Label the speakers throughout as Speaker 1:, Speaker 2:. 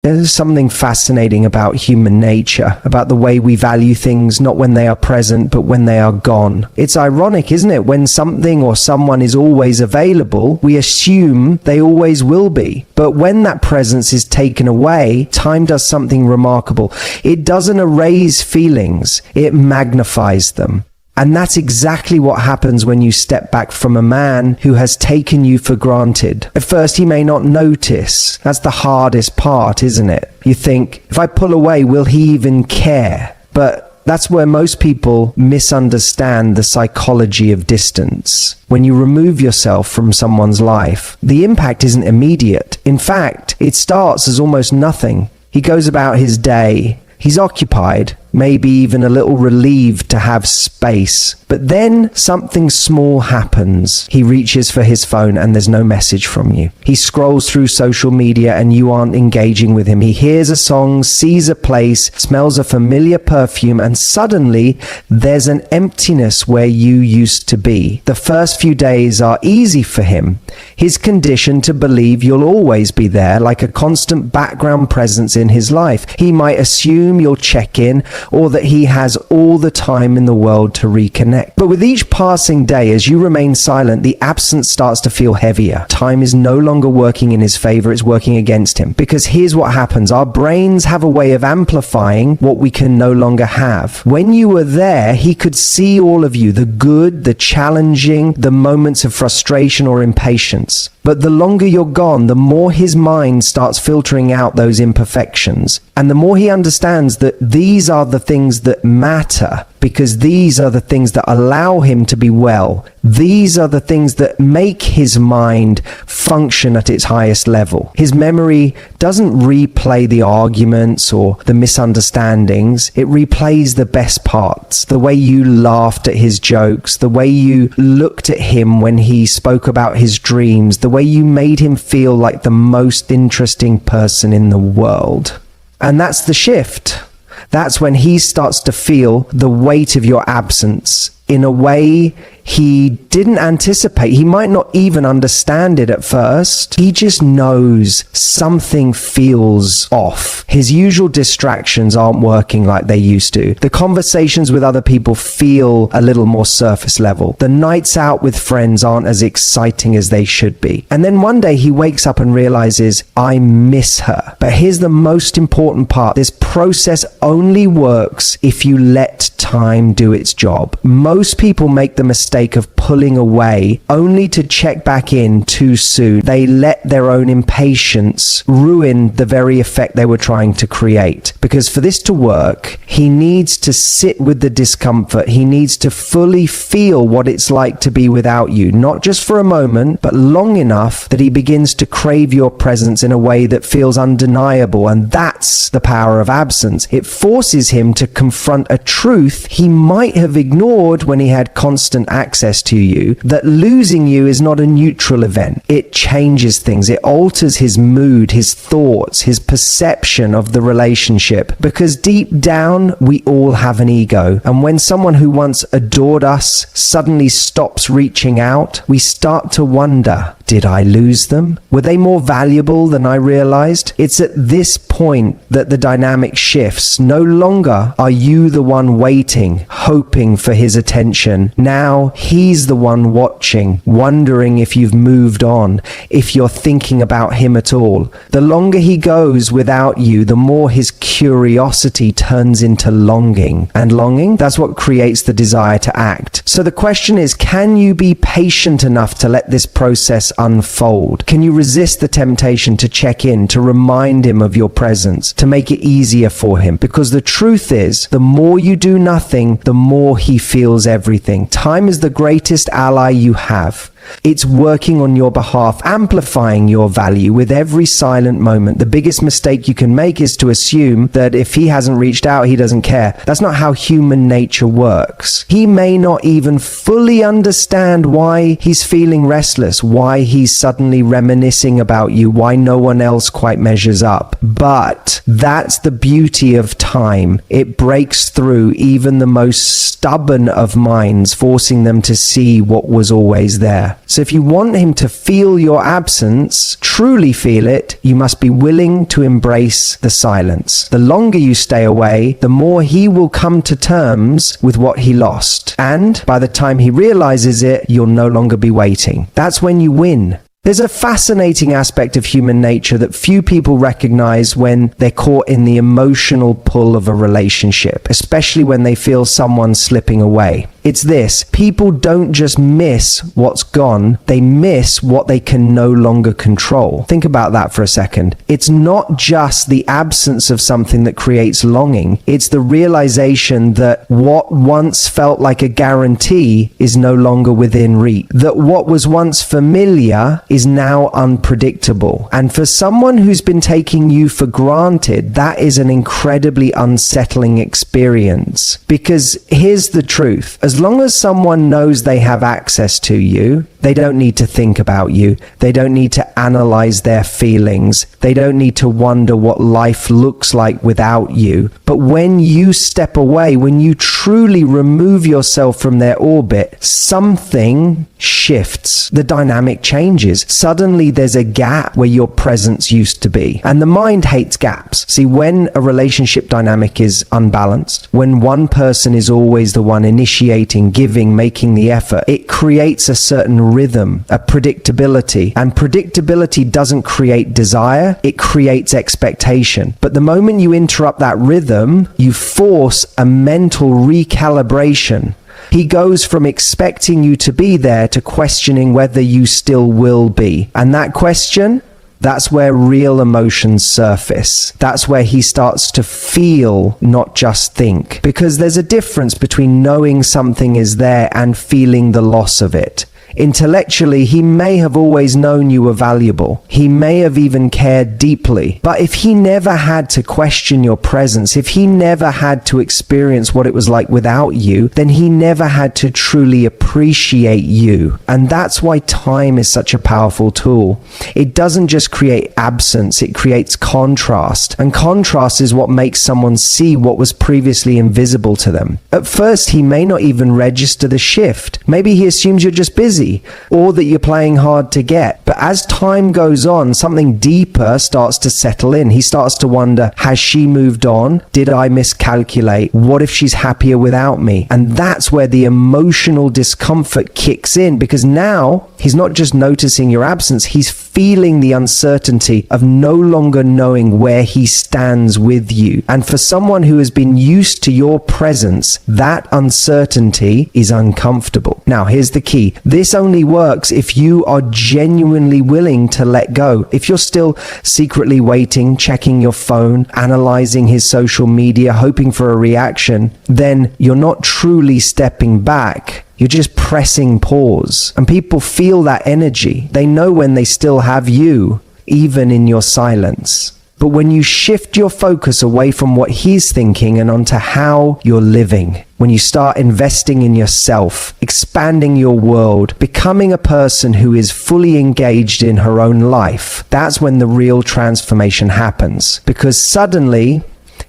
Speaker 1: There's something fascinating about human nature, about the way we value things not when they are present, but when they are gone. It's ironic, isn't it? When something or someone is always available, we assume they always will be. But when that presence is taken away, time does something remarkable. It doesn't erase feelings, it magnifies them. And that's exactly what happens when you step back from a man who has taken you for granted. At first, he may not notice. That's the hardest part, isn't it? You think, if I pull away, will he even care? But that's where most people misunderstand the psychology of distance. When you remove yourself from someone's life, the impact isn't immediate. In fact, it starts as almost nothing. He goes about his day. He's occupied, maybe even a little relieved to have space. But then something small happens. He reaches for his phone and there's no message from you. He scrolls through social media and you aren't engaging with him. He hears a song, sees a place, smells a familiar perfume, and suddenly there's an emptiness where you used to be. The first few days are easy for him. He's conditioned to believe you'll always be there, like a constant background presence in his life. He might assume you'll check in, or that he has all the time in the world to reconnect. But with each passing day, as you remain silent, the absence starts to feel heavier. Time is no longer working in his favor, it's working against him. Because here's what happens. Our brains have a way of amplifying what we can no longer have. When you were there, he could see all of you, the good, the challenging, the moments of frustration or impatience. But the longer you're gone, the more his mind starts filtering out those imperfections. And the more he understands that these are the things that matter, because these are the things that allow him to be well. These are the things that make his mind function at its highest level. His memory doesn't replay the arguments or the misunderstandings. It replays the best parts. The way you laughed at his jokes, the way you looked at him when he spoke about his dreams, the way you made him feel like the most interesting person in the world. And that's the shift. That's when he starts to feel the weight of your absence in a way he didn't anticipate. He might not even understand it at first. He just knows something feels off. His usual distractions aren't working like they used to. The conversations with other people feel a little more surface level. The nights out with friends aren't as exciting as they should be. And then one day he wakes up and realizes, I miss her. But here's the most important part. This process only works if you let time do its job. Most people make the mistake of pulling away only to check back in too soon. They let their own impatience ruin the very effect they were trying to create. Because for this to work, he needs to sit with the discomfort. He needs to fully feel what it's like to be without you, not just for a moment, but long enough that he begins to crave your presence in a way that feels undeniable. And that's the power of absence. It forces him to confront a truth he might have ignored when he had constant access to you, that losing you is not a neutral event. It changes things. It alters his mood, his thoughts, his perception of the relationship. Because deep down, we all have an ego. And when someone who once adored us suddenly stops reaching out, we start to wonder, did I lose them? Were they more valuable than I realized? It's at this point that the dynamic shifts. No longer are you the one waiting, hoping for his attention. Now he's the one watching, wondering if you've moved on, if you're thinking about him at all. The longer he goes without you, the more his curiosity turns into longing. And longing, that's what creates the desire to act. So the question is, can you be patient enough to let this process unfold? Can you resist the temptation to check in, to remind him of your presence, to make it easier for him? Because the truth is, the more you do nothing, the more he feels everything. Time is the greatest ally you have. It's working on your behalf, amplifying your value with every silent moment. The biggest mistake you can make is to assume that if he hasn't reached out, he doesn't care. That's not how human nature works. He may not even fully understand why he's feeling restless, why he's suddenly reminiscing about you, why no one else quite measures up. But that's the beauty of time. It breaks through even the most stubborn of minds, forcing them to see what was always there. there. So if you want him to feel your absence, truly feel it, you must be willing to embrace the silence. The longer you stay away, the more he will come to terms with what he lost. And by the time he realizes it, you'll no longer be waiting. That's when you win. There's a fascinating aspect of human nature that few people recognize when they're caught in the emotional pull of a relationship, especially when they feel someone slipping away. It's this: people don't just miss what's gone, they miss what they can no longer control. Think about that for a second. It's not just the absence of something that creates longing, it's the realization that what once felt like a guarantee is no longer within reach. That what was once familiar is now unpredictable. And for someone who's been taking you for granted, that is an incredibly unsettling experience. Because here's the truth: as long as someone knows they have access to you, they don't need to think about you. They don't need to analyze their feelings. They don't need to wonder what life looks like without you. But when you step away, when you truly remove yourself from their orbit, something shifts. The dynamic changes. Suddenly there's a gap where your presence used to be. And the mind hates gaps. See, when a relationship dynamic is unbalanced, when one person is always the one initiating, giving, making the effort, it creates a certain rhythm, a predictability. And predictability doesn't create desire, it creates expectation. But the moment you interrupt that rhythm, you force a mental recalibration. He goes from expecting you to be there to questioning whether you still will be. And that question, that's where real emotions surface. That's where he starts to feel, not just think. Because there's a difference between knowing something is there and feeling the loss of it. Intellectually, he may have always known you were valuable. He may have even cared deeply. But if he never had to question your presence, if he never had to experience what it was like without you, then he never had to truly appreciate you. And that's why time is such a powerful tool. It doesn't just create absence, it creates contrast. And contrast is what makes someone see what was previously invisible to them. At first, he may not even register the shift. Maybe he assumes you're just busy, or that you're playing hard to get. But as time goes on, something deeper starts to settle in. He starts to wonder, has she moved on? Did I miscalculate? What if she's happier without me? And that's where the emotional discomfort kicks in, because now he's not just noticing your absence, he's feeling the uncertainty of no longer knowing where he stands with you. And for someone who has been used to your presence, that uncertainty is uncomfortable. Now, here's the key. This only works if you are genuinely willing to let go. If you're still secretly waiting, checking your phone, analyzing his social media, hoping for a reaction, then you're not truly stepping back. You're just pressing pause. And people feel that energy. They know when they still have you, even in your silence. But when you shift your focus away from what he's thinking and onto how you're living, when you start investing in yourself, expanding your world, becoming a person who is fully engaged in her own life, that's when the real transformation happens. Because suddenly,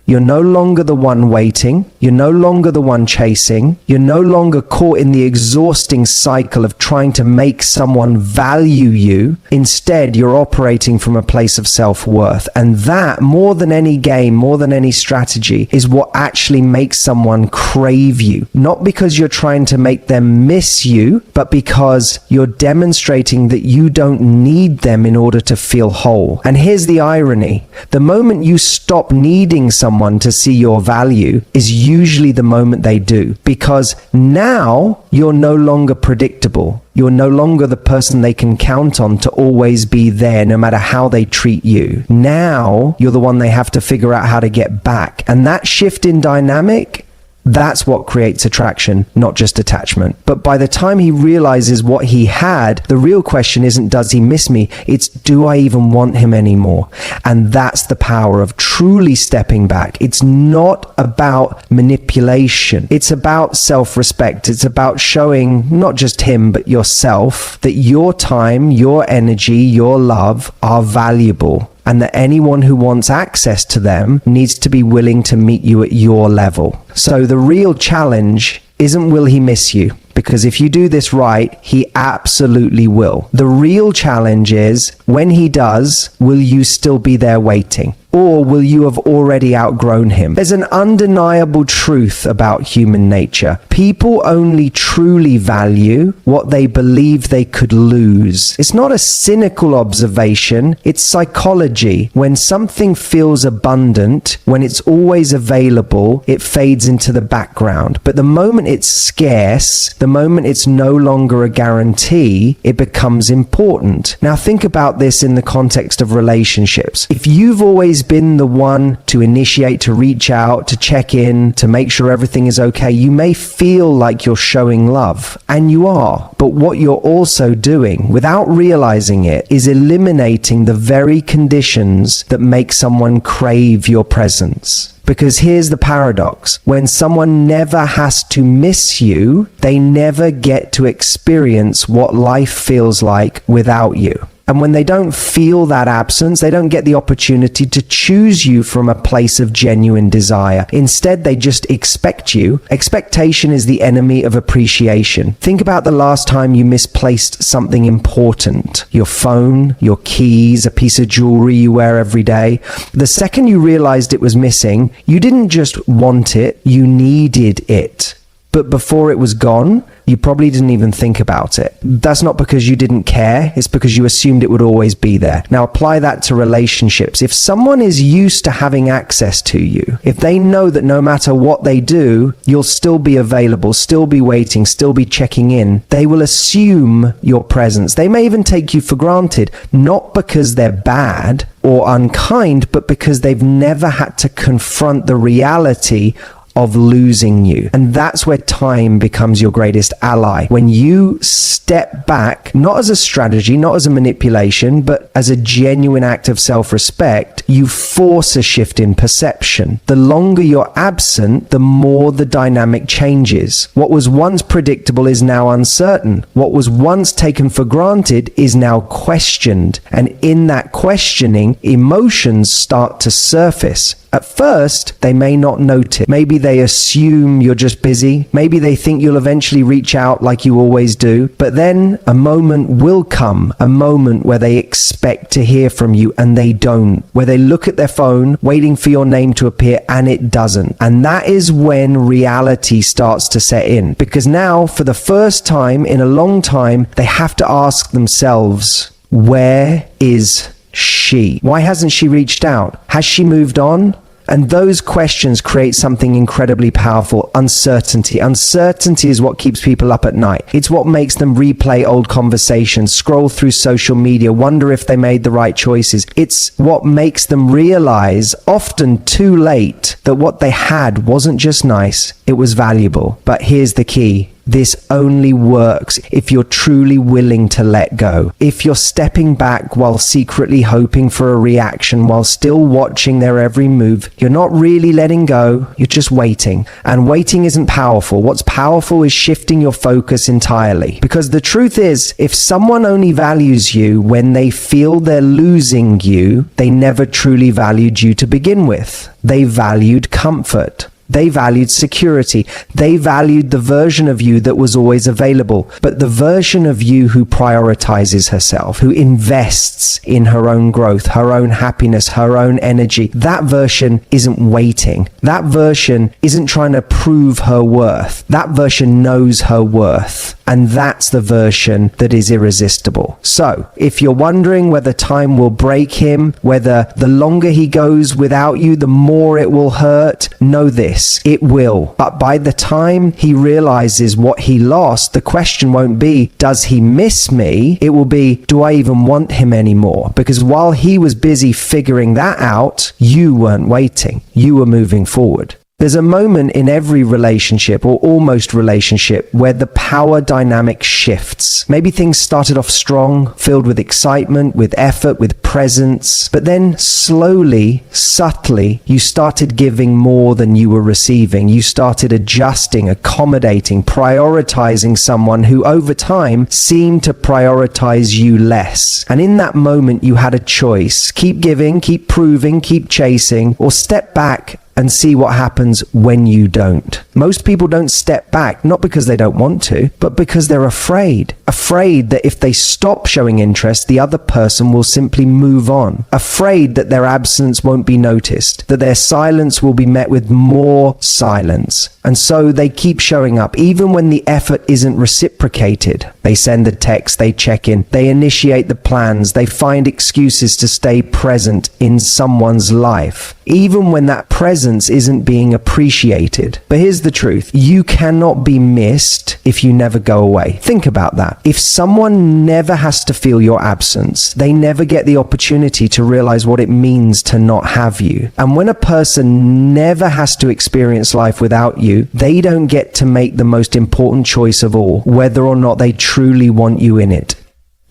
Speaker 1: you're no longer the one waiting. You're no longer the one chasing. You're no longer caught in the exhausting cycle of trying to make someone value you. Instead, you're operating from a place of self-worth. And that, more than any game, more than any strategy, is what actually makes someone crave you. Not because you're trying to make them miss you, but because you're demonstrating that you don't need them in order to feel whole. And here's the irony. The moment you stop needing someone to see your value is usually the moment they do, because now you're no longer predictable. You're no longer the person they can count on to always be there no matter how they treat you. Now you're the one they have to figure out how to get back. And that shift in dynamic, that's what creates attraction, not just attachment. But by the time he realizes what he had, the real question isn't, does he miss me? It's, do I even want him anymore? And that's the power of truly stepping back. It's not about manipulation. It's about self-respect. It's about showing not just him, but yourself, that your time, your energy, your love are valuable. And that anyone who wants access to them needs to be willing to meet you at your level. So the real challenge isn't will he miss you? Because if you do this right, he absolutely will. The real challenge is, when he does, will you still be there waiting? Or will you have already outgrown him? There's an undeniable truth about human nature. People only truly value what they believe they could lose. It's not a cynical observation, it's psychology. When something feels abundant, when it's always available, it fades into the background. But the moment it's scarce, the moment it's no longer a guarantee, it becomes important. Now think about this in the context of relationships. If you've always been the one to initiate, to reach out, to check in, to make sure everything is okay, you may feel like you're showing love, and you are. But what you're also doing, without realizing it, is eliminating the very conditions that make someone crave your presence. Because here's the paradox. When someone never has to miss you, they never get to experience what life feels like without you. And when they don't feel that absence, they don't get the opportunity to choose you from a place of genuine desire. Instead, they just expect you. Expectation is the enemy of appreciation. Think about the last time you misplaced something important. Your phone, your keys, a piece of jewelry you wear every day. The second you realized it was missing, you didn't just want it, you needed it. But before it was gone, you probably didn't even think about it. That's not because you didn't care, it's because you assumed it would always be there. Now apply that to relationships. If someone is used to having access to you, if they know that no matter what they do, you'll still be available, still be waiting, still be checking in, they will assume your presence. They may even take you for granted, not because they're bad or unkind, but because they've never had to confront the reality of losing you. And that's where time becomes your greatest ally. When you step back, not as a strategy, not as a manipulation, but as a genuine act of self-respect, you force a shift in perception. The longer you're absent, the more the dynamic changes. What was once predictable is now uncertain. What was once taken for granted is now questioned. And in that questioning, emotions start to surface. At first, they may not note it. Maybe they assume you're just busy. Maybe they think you'll eventually reach out like you always do. But then a moment will come, a moment where they expect to hear from you and they don't. Where they look at their phone, waiting for your name to appear, and it doesn't. And that is when reality starts to set in. Because now, for the first time in a long time, they have to ask themselves, where is she? Why hasn't she reached out? Has she moved on? And those questions create something incredibly powerful: uncertainty. Uncertainty is what keeps people up at night. It's what makes them replay old conversations, scroll through social media, wonder if they made the right choices. It's what makes them realize, often too late, that what they had wasn't just nice, it was valuable. But here's the key. This only works if you're truly willing to let go. If you're stepping back while secretly hoping for a reaction, while still watching their every move, you're not really letting go, you're just waiting. And waiting isn't powerful. What's powerful is shifting your focus entirely. Because the truth is, if someone only values you when they feel they're losing you, they never truly valued you to begin with. They valued comfort. They valued security. They valued the version of you that was always available. But the version of you who prioritizes herself, who invests in her own growth, her own happiness, her own energy, that version isn't waiting. That version isn't trying to prove her worth. That version knows her worth. And that's the version that is irresistible. So, if you're wondering whether time will break him, whether the longer he goes without you, the more it will hurt, know this: it will. But by the time he realizes what he lost, the question won't be, does he miss me? It will be, do I even want him anymore? Because while he was busy figuring that out, you weren't waiting. You were moving forward. There's a moment in every relationship, or almost relationship, where the power dynamic shifts. Maybe things started off strong, filled with excitement, with effort, with presence, but then slowly, subtly, you started giving more than you were receiving. You started adjusting, accommodating, prioritizing someone who over time seemed to prioritize you less. And in that moment, you had a choice: keep giving, keep proving, keep chasing, or step back and see what happens when you don't. Most people don't step back, not because they don't want to, but because they're afraid. Afraid that if they stop showing interest, the other person will simply move on. Afraid that their absence won't be noticed, that their silence will be met with more silence. And so they keep showing up, even when the effort isn't reciprocated. They send the text, they check in, they initiate the plans, they find excuses to stay present in someone's life, even when that presence isn't being appreciated. But here's the truth. You cannot be missed if you never go away. Think about that. If someone never has to feel your absence, they never get the opportunity to realize what it means to not have you. And when a person never has to experience life without you, they don't get to make the most important choice of all, whether or not they truly want you in it.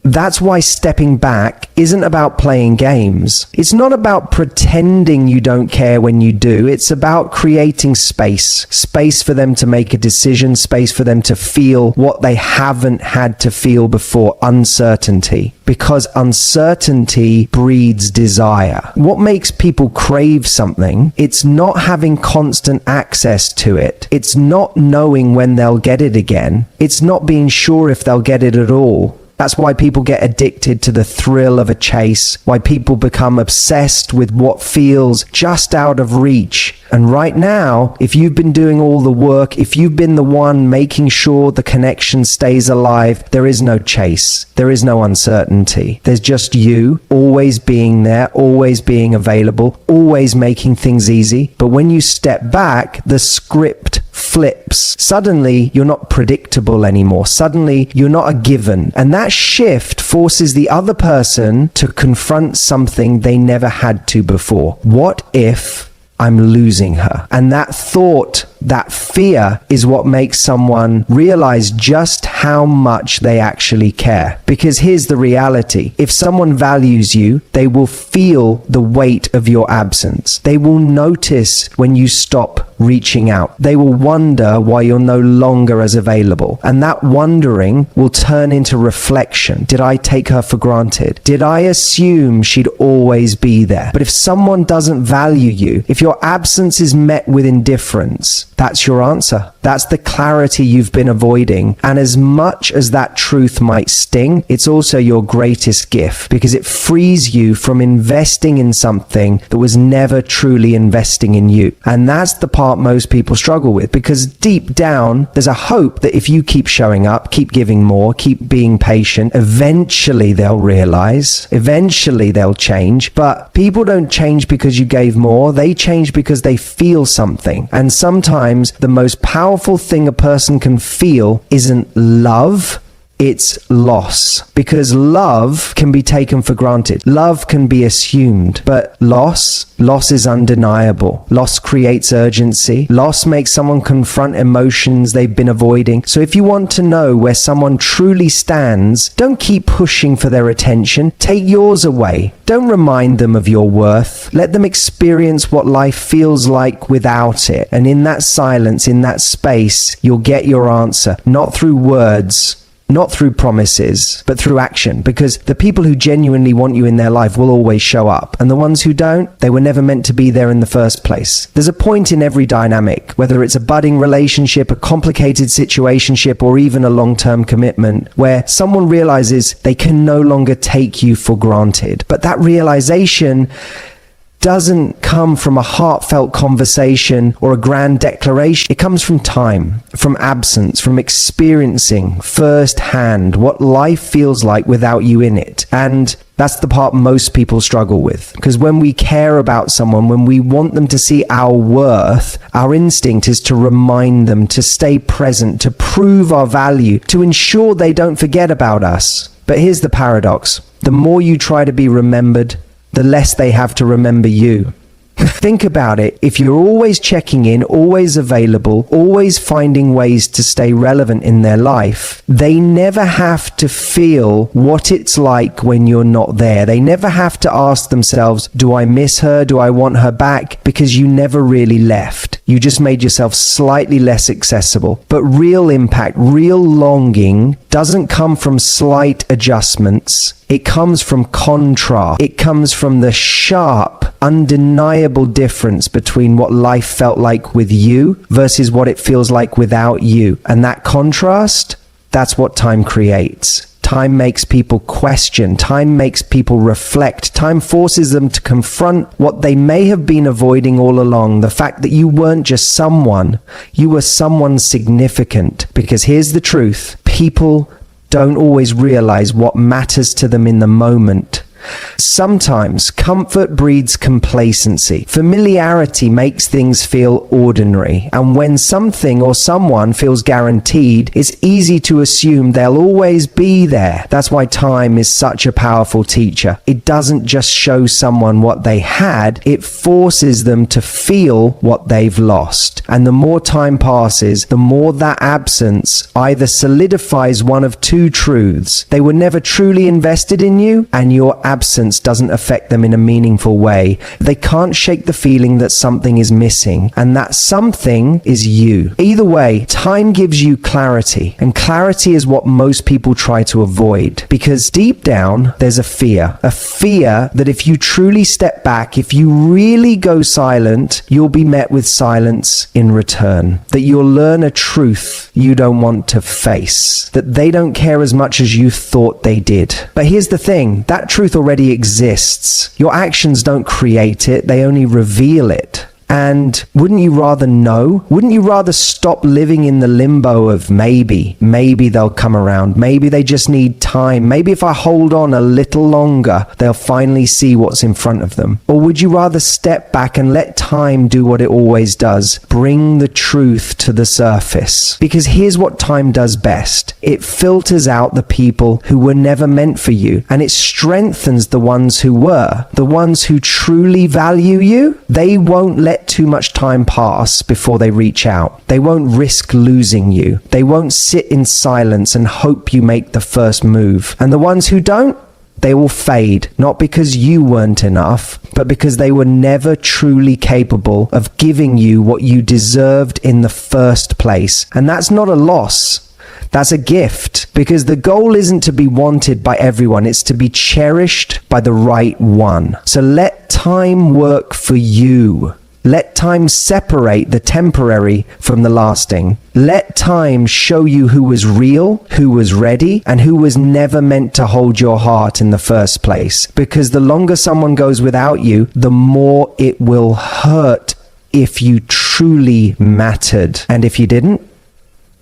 Speaker 1: That's why stepping back isn't about playing games. It's not about pretending you don't care when you do. It's about creating space for them to make a decision, space for them to feel what they haven't had to feel before, uncertainty. Because uncertainty breeds desire. What makes people crave something? It's not having constant access to it. It's not knowing when they'll get it again. It's not being sure if they'll get it at all. That's why people get addicted to the thrill of a chase, why people become obsessed with what feels just out of reach. And right now, if you've been doing all the work, if you've been the one making sure the connection stays alive, there is no chase. There is no uncertainty. There's just you, always being there, always being available, always making things easy. But when you step back, the script flips. Suddenly, you're not predictable anymore. Suddenly, you're not a given. And that shift forces the other person to confront something they never had to before. What if I'm losing her? And that thought, that fear is what makes someone realize just how much they actually care. Because here's the reality. If someone values you, they will feel the weight of your absence. They will notice when you stop reaching out. They will wonder why you're no longer as available. And that wondering will turn into reflection. Did I take her for granted? Did I assume she'd always be there? But if someone doesn't value you, if your absence is met with indifference, that's your answer. That's the clarity you've been avoiding. And as much as that truth might sting, it's also your greatest gift, because it frees you from investing in something that was never truly investing in you. And that's the part most people struggle with, because deep down, there's a hope that if you keep showing up, keep giving more, keep being patient, eventually they'll realize, eventually they'll change. But people don't change because you gave more. They change because they feel something. And sometimes the most powerful thing a person can feel isn't love, it's loss. Because love can be taken for granted. Love can be assumed. But loss is undeniable. Loss creates urgency. Loss makes someone confront emotions they've been avoiding. So if you want to know where someone truly stands, don't keep pushing for their attention. Take yours away. Don't remind them of your worth. Let them experience what life feels like without it. And in that silence, in that space, you'll get your answer. Not through words, not through promises, but through action. Because the people who genuinely want you in their life will always show up. And the ones who don't, they were never meant to be there in the first place. There's a point in every dynamic, whether it's a budding relationship, a complicated situationship, or even a long-term commitment, where someone realizes they can no longer take you for granted. But that realization doesn't come from a heartfelt conversation or a grand declaration. It comes from time, from absence, from experiencing firsthand what life feels like without you in it. And that's the part most people struggle with. Because when we care about someone, when we want them to see our worth, our instinct is to remind them, to stay present, to prove our value, to ensure they don't forget about us. But here's the paradox. The more you try to be remembered, the less they have to remember you. Think about it. If you're always checking in, always available, always finding ways to stay relevant in their life, they never have to feel what it's like when you're not there. They never have to ask themselves, do I miss her? Do I want her back? Because you never really left. You just made yourself slightly less accessible. But real impact, real longing doesn't come from slight adjustments. It comes from contrast. It comes from the sharp, undeniable difference between what life felt like with you versus what it feels like without you. And that contrast, that's what time creates. Time makes people question. Time makes people reflect. Time forces them to confront what they may have been avoiding all along. The fact that you weren't just someone, you were someone significant. Because here's the truth. People don't always realize what matters to them in the moment. Sometimes comfort breeds complacency. Familiarity makes things feel ordinary. And when something or someone feels guaranteed, it's easy to assume they'll always be there. That's why time is such a powerful teacher. It doesn't just show someone what they had, it forces them to feel what they've lost. And the more time passes, the more that absence either solidifies one of two truths. They were never truly invested in you, and your absence doesn't affect them in a meaningful way. They can't shake the feeling that something is missing, and that something is you. Either way, time gives you clarity, and clarity is what most people try to avoid, because deep down there's a fear that if you truly step back, if you really go silent, you'll be met with silence in return, that you'll learn a truth you don't want to face, that they don't care as much as you thought they did. But here's the thing, that truth already exists. Your actions don't create it, they only reveal it. And wouldn't you rather know? Wouldn't you rather stop living in the limbo of maybe they'll come around, maybe they just need time, maybe if I hold on a little longer, they'll finally see what's in front of them? Or would you rather step back and let time do what it always does, bring the truth to the surface? Because here's what time does best. It filters out the people who were never meant for you, and it strengthens the ones who were. The ones who truly value you, they won't let too much time pass before they reach out. They won't risk losing you. They won't sit in silence and hope you make the first move. And the ones who don't, they will fade, not because you weren't enough, but because they were never truly capable of giving you what you deserved in the first place. And that's not a loss. That's a gift, because the goal isn't to be wanted by everyone, it's to be cherished by the right one. So let time work for you. Let time separate the temporary from the lasting. Let time show you who was real, who was ready, and who was never meant to hold your heart in the first place. Because the longer someone goes without you, the more it will hurt if you truly mattered. And if you didn't,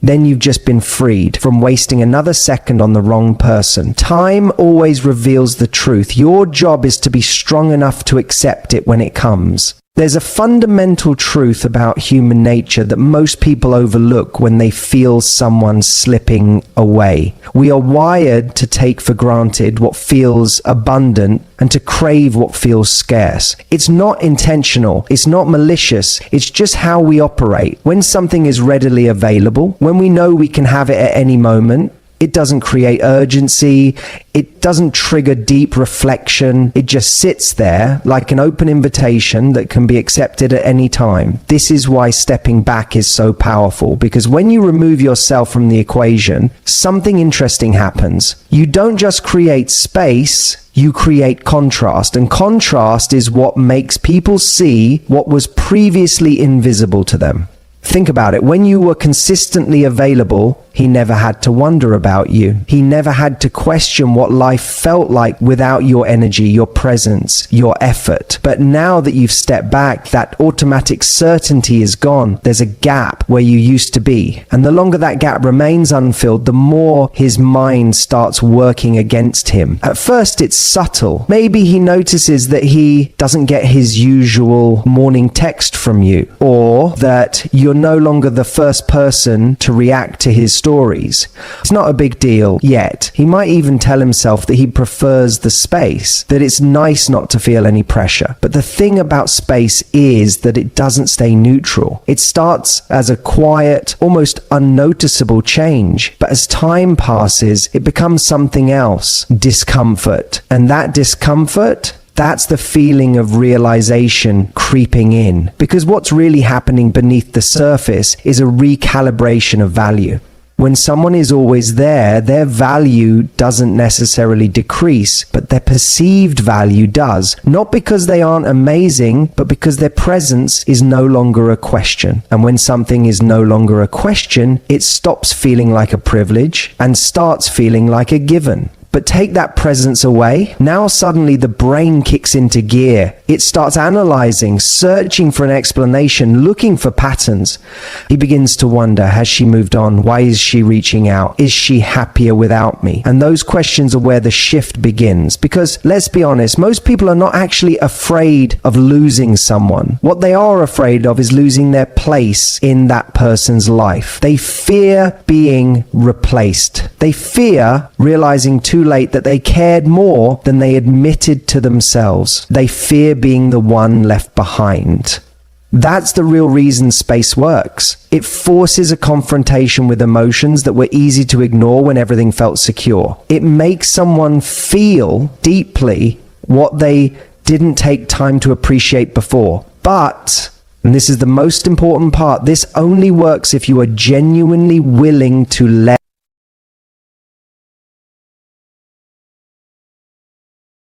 Speaker 1: then you've just been freed from wasting another second on the wrong person. Time always reveals the truth. Your job is to be strong enough to accept it when it comes. There's a fundamental truth about human nature that most people overlook when they feel someone slipping away. We are wired to take for granted what feels abundant and to crave what feels scarce. It's not intentional, it's not malicious, it's just how we operate. When something is readily available, when we know we can have it at any moment, it doesn't create urgency, it doesn't trigger deep reflection, it just sits there like an open invitation that can be accepted at any time. This is why stepping back is so powerful, because when you remove yourself from the equation, something interesting happens. You don't just create space, you create contrast, and contrast is what makes people see what was previously invisible to them. Think about it. When you were consistently available, he never had to wonder about you. He never had to question what life felt like without your energy, your presence, your effort. But now that you've stepped back, that automatic certainty is gone. There's a gap where you used to be. And the longer that gap remains unfilled, the more his mind starts working against him. At first, it's subtle. Maybe he notices that he doesn't get his usual morning text from you, or that you're no longer the first person to react to his stories. It's not a big deal yet. He might even tell himself that he prefers the space, that it's nice not to feel any pressure. But the thing about space is that it doesn't stay neutral. It starts as a quiet, almost unnoticeable change. But as time passes, it becomes something else, discomfort. And that discomfort, That's the feeling of realization creeping in. Because what's really happening beneath the surface is a recalibration of value. When someone is always there, their value doesn't necessarily decrease, but their perceived value does. Not because they aren't amazing, but because their presence is no longer a question. And when something is no longer a question, it stops feeling like a privilege and starts feeling like a given. But take that presence away, now suddenly the brain kicks into gear. It starts analyzing, searching for an explanation, looking for patterns. He begins to wonder, has she moved on? Why is she reaching out? Is she happier without me? And those questions are where the shift begins. Because let's be honest, most people are not actually afraid of losing someone. What they are afraid of is losing their place in that person's life. They fear being replaced. They fear realizing too late that they cared more than they admitted to themselves. They fear being the one left behind. That's the real reason space works. It forces a confrontation with emotions that were easy to ignore when everything felt secure. It makes someone feel deeply what they didn't take time to appreciate before. But, and this is the most important part, this only works if you are genuinely willing to let